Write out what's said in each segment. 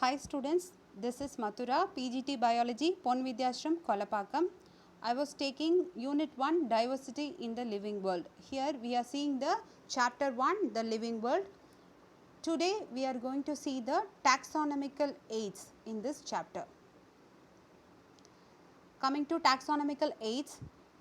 Hi students, this is Mathura, PGT Biology, Pon Vidyashram, Kolapakam. I was taking Unit 1 Diversity in the Living World. Here we are seeing the Chapter 1 The Living World. Today we are going to see the taxonomical aids in this chapter. Coming to taxonomical aids,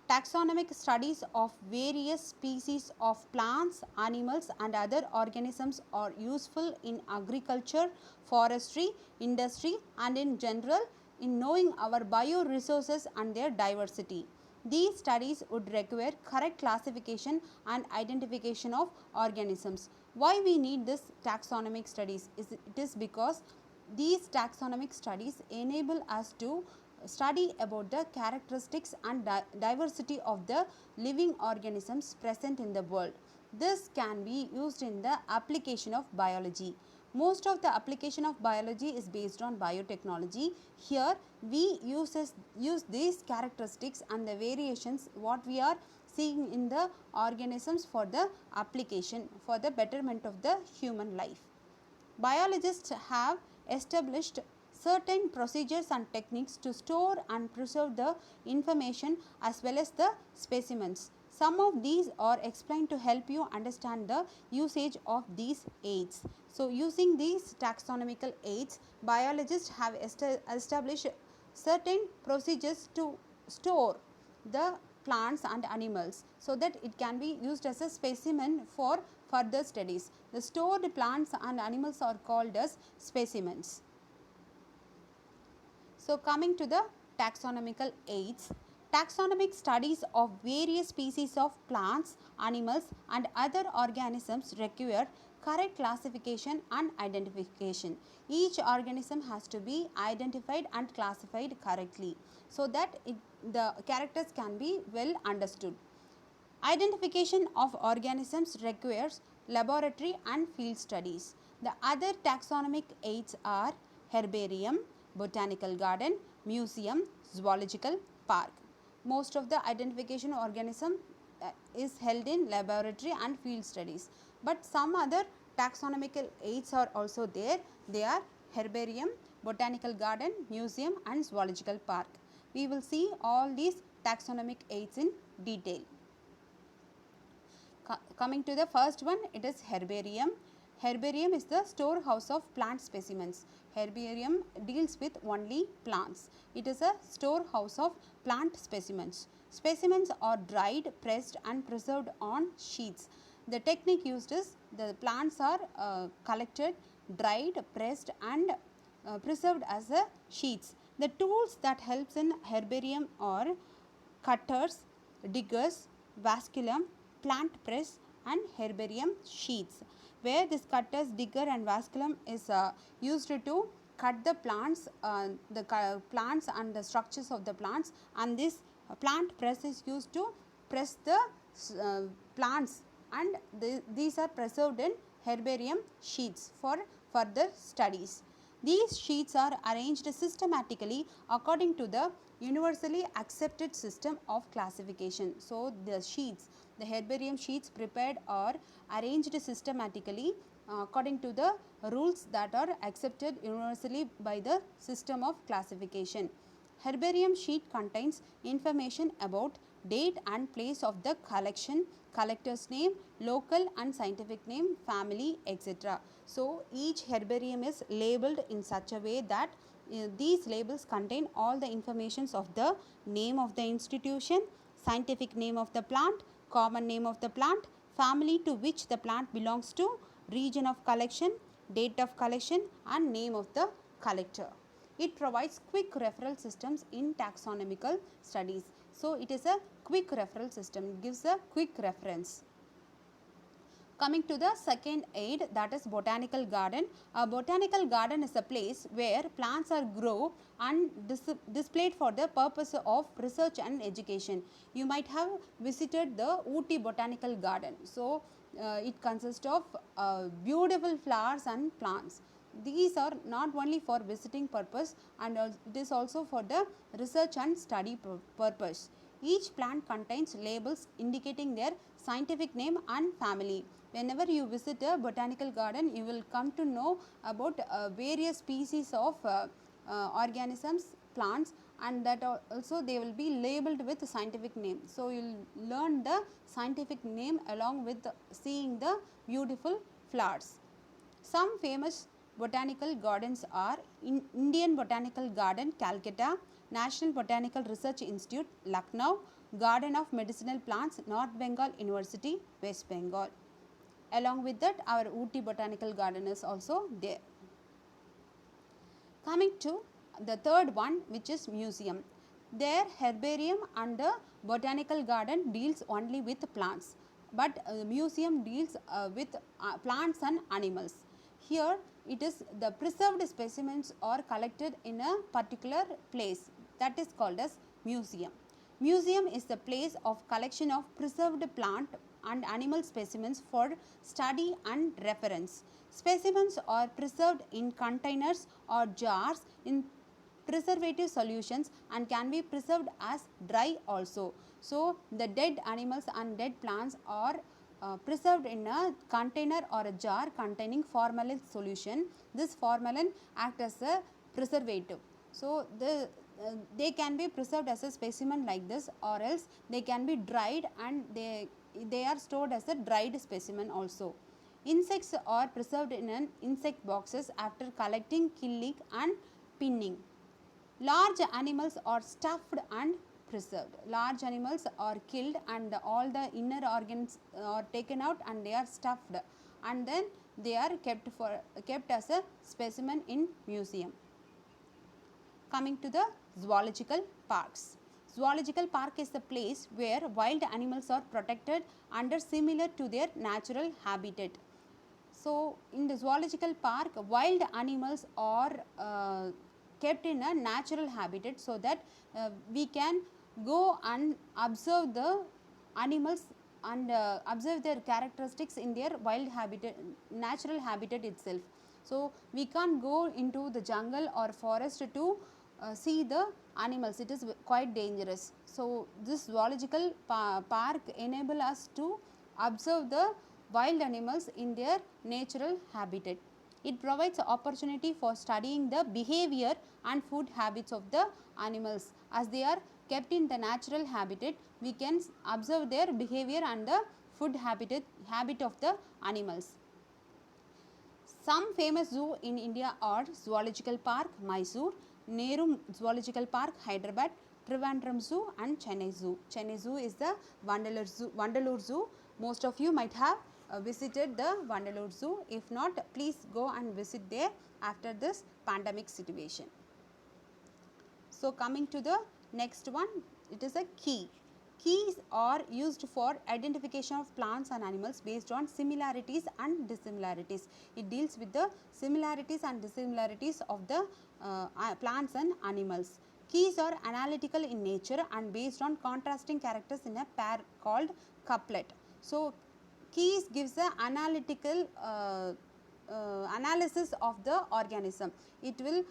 taxonomic studies of various species of plants, animals and other organisms are useful in agriculture, forestry, industry and in general in knowing our bioresources and their diversity. These studies would require correct classification and identification of organisms. Why we need this taxonomic studies? It is because these taxonomic studies enable us to study about the characteristics and diversity of the living organisms present in the world. This can be used in the application of biology. Most of the application of biology is based on biotechnology. Here we use these characteristics and the variations what we are seeing in the organisms for the application for the betterment of the human life. Biologists have established certain procedures and techniques to store and preserve the information as well as the specimens. Some of these are explained to help you understand the usage of these aids. So, using these taxonomical aids, biologists have established certain procedures to store the plants and animals so that it can be used as a specimen for further studies. The stored plants and animals are called as specimens. So, coming to the taxonomical aids, taxonomic studies of various species of plants, animals and other organisms require correct classification and identification. Each organism has to be identified and classified correctly so that the characters can be well understood. Identification of organisms requires laboratory and field studies. The other taxonomic aids are herbarium, botanical garden, museum, zoological park. Most of the identification organism is held in laboratory and field studies, but some other taxonomical aids are also there. They are herbarium, botanical garden, museum and zoological park. We will see all these taxonomic aids in detail. Coming to the first one, it is herbarium. Herbarium is the storehouse of plant specimens. Herbarium deals with only plants. It is a storehouse of plant specimens. Specimens are dried, pressed and preserved on sheets. The technique used is the plants are collected, dried, pressed and preserved as a sheets. The tools that helps in herbarium are cutters, diggers, vasculum, plant press and herbarium sheets, where this cutters, digger and vasculum is used to cut the plants, plants and the structures of the plants, and this plant press is used to press the plants, and these are preserved in herbarium sheets for further studies. These sheets are arranged systematically according to the universally accepted system of classification. So, the sheets, the herbarium sheets prepared are arranged systematically according to the rules that are accepted universally by the system of classification. Herbarium sheet contains information about date and place of the collection, collector's name, local and scientific name, family, etc. So, each herbarium is labeled in such a way that these labels contain all the informations of the name of the institution, scientific name of the plant, common name of the plant, family to which the plant belongs to, region of collection, date of collection and name of the collector. It provides quick referral systems in taxonomical studies. So, it is a quick referral system, it gives a quick reference. Coming to the second aid, that is botanical garden. A botanical garden is a place where plants are grown and displayed for the purpose of research and education. You might have visited the Ooty Botanical Garden. So, it consists of beautiful flowers and plants. These are not only for visiting purpose, and it is also for the research and study purpose. Each plant contains labels indicating their scientific name and family. Whenever you visit a botanical garden, you will come to know about various species of organisms, plants, and that also they will be labeled with scientific name. So you will learn the scientific name along with seeing the beautiful flowers. Some famous botanical gardens are Indian Botanical Garden, Calcutta; National Botanical Research Institute, Lucknow; Garden of Medicinal Plants, North Bengal University, West Bengal. Along with that, our Ooty Botanical Garden is also there. Coming to the third one, which is museum. Their herbarium and the botanical garden deals only with plants, but the museum deals with plants and animals. Here it is the preserved specimens are collected in a particular place, that is called as museum. Museum is the place of collection of preserved plant and animal specimens for study and reference. Specimens are preserved in containers or jars in preservative solutions and can be preserved as dry also. So, the dead animals and dead plants are preserved in a container or a jar containing formalin solution. This formalin acts as a preservative. So, they can be preserved as a specimen like this, or else they can be dried and they are stored as a dried specimen also. Insects are preserved in an insect boxes after collecting, killing and pinning. Large animals are stuffed and preserved. Large animals are killed and all the inner organs are taken out and they are stuffed, and then they are kept as a specimen in museum. Coming to the zoological parks. Zoological park is the place where wild animals are protected under similar to their natural habitat. So, in the zoological park, wild animals are kept in a natural habitat, so that we can go and observe the animals and observe their characteristics in their wild habitat, natural habitat itself. So, we can't go into the jungle or forest to see the animals, it is quite dangerous. So, this zoological park enable us to observe the wild animals in their natural habitat. It provides opportunity for studying the behavior and food habits of the animals. As they are kept in the natural habitat, we can observe their behavior and the food habit of the animals. Some famous zoo in India are Zoological Park, Mysore; Nehru Zoological Park, Hyderabad; Trivandrum Zoo and Chennai Zoo. Chennai Zoo is the Vandalur Zoo. Most of you might have visited the Vandalur Zoo. If not, please go and visit there after this pandemic situation. So, coming to the next one, it is a key. Keys are used for identification of plants and animals based on similarities and dissimilarities. It deals with the similarities and dissimilarities of the plants and animals. Keys are analytical in nature and based on contrasting characters in a pair called couplet. So, keys gives the analytical analysis of the organism. It will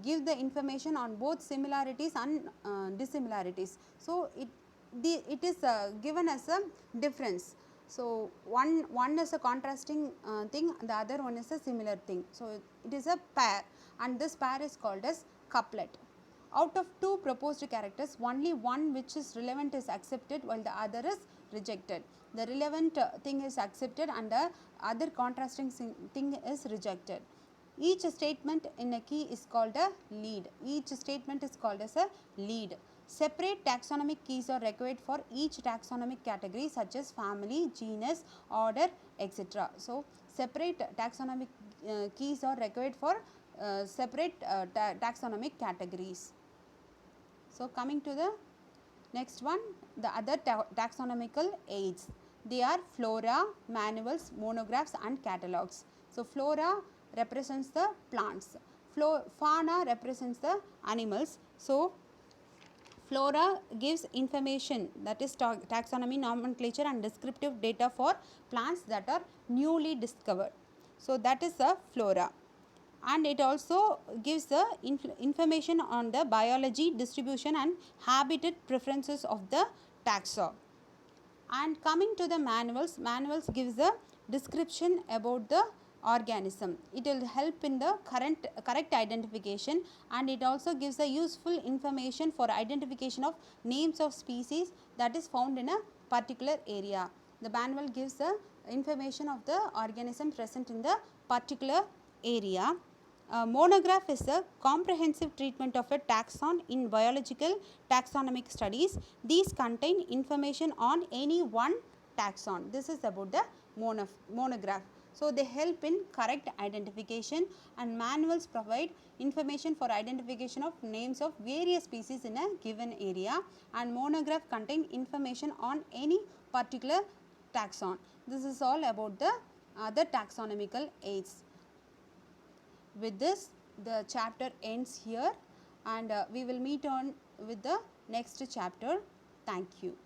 give the information on both similarities and dissimilarities. So, it is given as a difference. So, one is a contrasting thing, the other one is a similar thing. So, it is a pair, and this pair is called as couplet. Out of two proposed characters, only one which is relevant is accepted while the other is rejected. The relevant thing is accepted and the other contrasting thing is rejected. Each statement in a key is called a lead. Each statement is called as a lead. Separate taxonomic keys are required for each taxonomic category, such as family, genus, order, etc. So, separate taxonomic keys are required for separate taxonomic categories. So, coming to the next one, the other taxonomical aids. They are flora, manuals, monographs and catalogs. So, flora represents the plants, fauna represents the animals. So, flora gives information, that is taxonomy, nomenclature and descriptive data for plants that are newly discovered. So, that is the flora, and it also gives the information on the biology, distribution and habitat preferences of the taxa. And coming to the manuals, manuals gives the description about the organism. It will help in the correct identification, and it also gives the useful information for identification of names of species that is found in a particular area. The manual gives the information of the organism present in the particular area. Monograph is a comprehensive treatment of a taxon in biological taxonomic studies. These contain information on any one taxon. This is about the monograph. So, they help in correct identification, and manuals provide information for identification of names of various species in a given area, and monograph contain information on any particular taxon. This is all about the other taxonomical aids. With this, the chapter ends here, and we will meet on with the next chapter. Thank you.